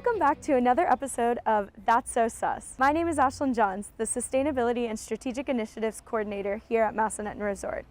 Welcome back to another episode of That's So Sus. My name is Ashlyn Johns, the Sustainability and Strategic Initiatives Coordinator here at Massanutten Resort.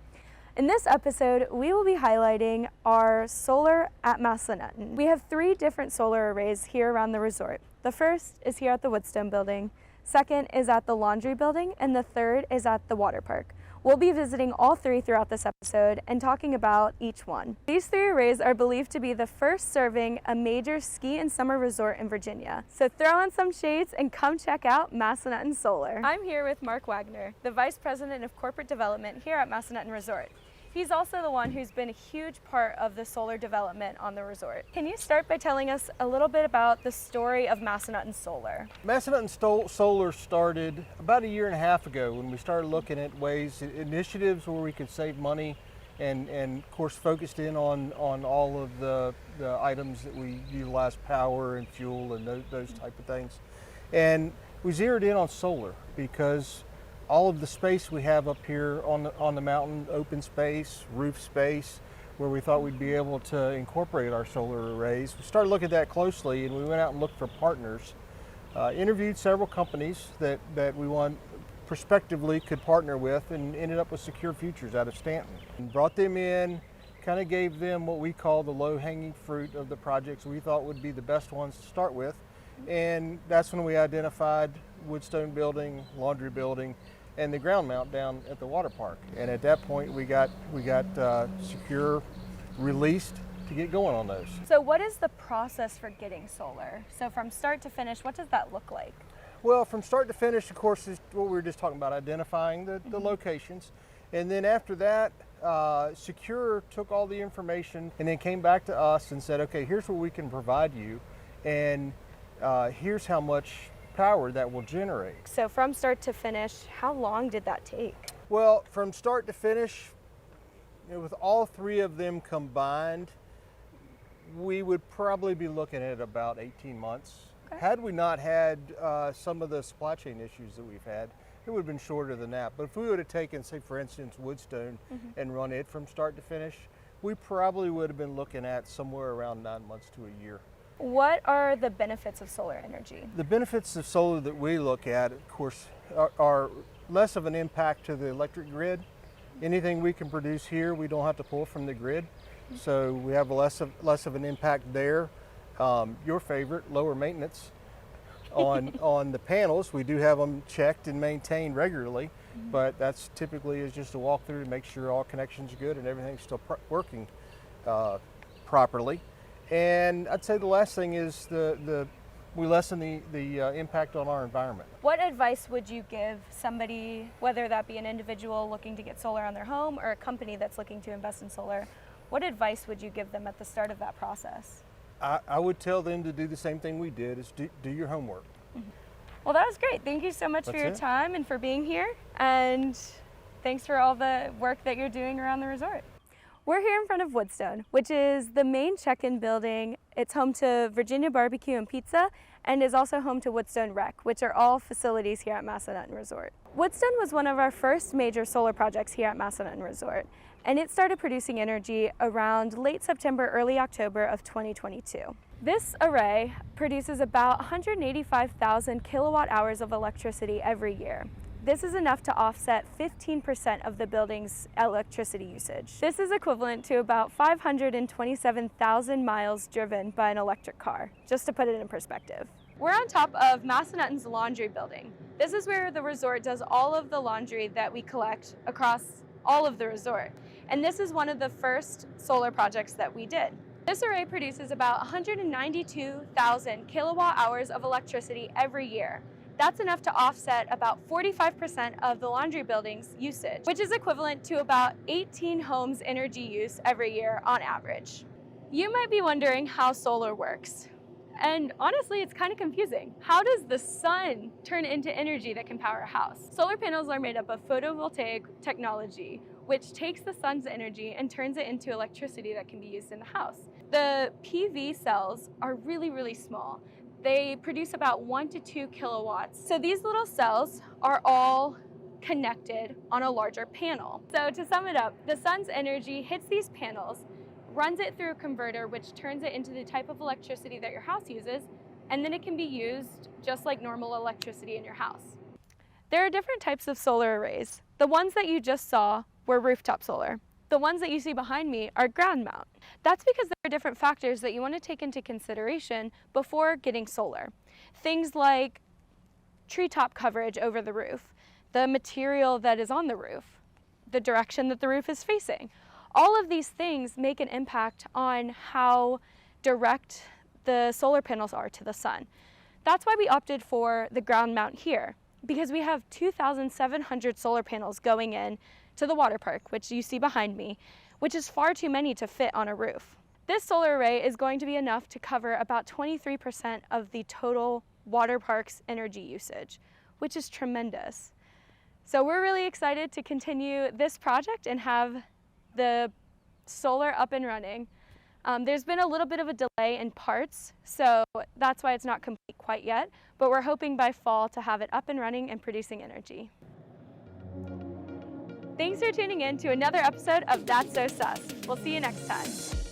In this episode, we will be highlighting our solar at Massanutten. We have 3 different solar arrays here around the resort. The first is here at the Woodstone building, second is at the laundry building, and the third is at the water park. We'll be visiting all 3 throughout this episode and talking about each one. These 3 arrays are believed to be the first serving a major ski and summer resort in Virginia. So throw on some shades and come check out Massanutten Solar. I'm here with Mark Wagner, the Vice President of Corporate Development here at Massanutten Resort. He's also the one who's been a huge part of the solar development on the resort. Can you start by telling us a little bit about the story of Massanutten Solar? Massanutten Solar started about 1.5 years ago when we started looking at initiatives where we could save money and of course focused in on all of the items that we utilize, power and fuel and those type of things. And we zeroed in on solar because all of the space we have up here on the mountain, open space, roof space, where we thought we'd be able to incorporate our solar arrays. We started looking at that closely and we went out and looked for partners. Interviewed several companies that we prospectively could partner with and ended up with Secure Futures out of Stanton. And brought them in, kind of gave them what we call the low-hanging fruit of the projects we thought would be the best ones to start with. And that's when we identified Woodstone building, laundry building, and the ground mount down at the water park. And at that point, we got Secure released to get going on those. So what is the process for getting solar? So from start to finish, what does that look like? Well, from start to finish, of course, is what we were just talking about, identifying the locations. And then after that, Secure took all the information and then came back to us and said, okay, here's what we can provide you, and here's how much power that will generate. So from start to finish, how long did that take? Well, from start to finish, with all 3 of them combined, we would probably be looking at about 18 months. Okay. Had we not had some of the supply chain issues that we've had, it would have been shorter than that. But if we would have taken, say for instance, Woodstone and run it from start to finish, we probably would have been looking at somewhere around 9 months to a year. What are the benefits of solar energy? The benefits of solar that we look at, of course, are less of an impact to the electric grid. Anything we can produce here, we don't have to pull from the grid. So we have less of an impact there. Your favorite, lower maintenance on the panels. We do have them checked and maintained regularly, but that's typically is just a walkthrough to make sure all connections are good and everything's still working properly. And I'd say the last thing is we lessen the impact on our environment. What advice would you give somebody, whether that be an individual looking to get solar on their home or a company that's looking to invest in solar, what advice would you give them at the start of that process? I would tell them to do the same thing we did, is do your homework. Well, that was great. Thank you so much for your time and for being here. And thanks for all the work that you're doing around the resort. We're here in front of Woodstone, which is the main check-in building. It's home to Virginia Barbecue and Pizza and is also home to Woodstone Rec, which are all facilities here at Massanutten Resort. Woodstone was one of our first major solar projects here at Massanutten Resort, and it started producing energy around late September, early October of 2022. This array produces about 185,000 kilowatt hours of electricity every year. This is enough to offset 15% of the building's electricity usage. This is equivalent to about 527,000 miles driven by an electric car, just to put it in perspective. We're on top of Massanutten's laundry building. This is where the resort does all of the laundry that we collect across all of the resort. And this is one of the first solar projects that we did. This array produces about 192,000 kilowatt hours of electricity every year. That's enough to offset about 45% of the laundry building's usage, which is equivalent to about 18 homes' energy use every year on average. You might be wondering how solar works. And honestly, it's kind of confusing. How does the sun turn into energy that can power a house? Solar panels are made up of photovoltaic technology, which takes the sun's energy and turns it into electricity that can be used in the house. The PV cells are really, really small. They produce about 1 to 2 kilowatts. So these little cells are all connected on a larger panel. So to sum it up, the sun's energy hits these panels, runs it through a converter, which turns it into the type of electricity that your house uses, and then it can be used just like normal electricity in your house. There are different types of solar arrays. The ones that you just saw were rooftop solar. The ones that you see behind me are ground mount. That's because there are different factors that you want to take into consideration before getting solar. Things like treetop coverage over the roof, the material that is on the roof, the direction that the roof is facing. All of these things make an impact on how direct the solar panels are to the sun. That's why we opted for the ground mount here, because we have 2,700 solar panels going in to the water park, which you see behind me, which is far too many to fit on a roof. This solar array is going to be enough to cover about 23% of the total water park's energy usage, which is tremendous. So we're really excited to continue this project and have the solar up and running. There's been a little bit of a delay in parts, so that's why it's not complete quite yet, but we're hoping by fall to have it up and running and producing energy. Thanks for tuning in to another episode of That's So Sus. We'll see you next time.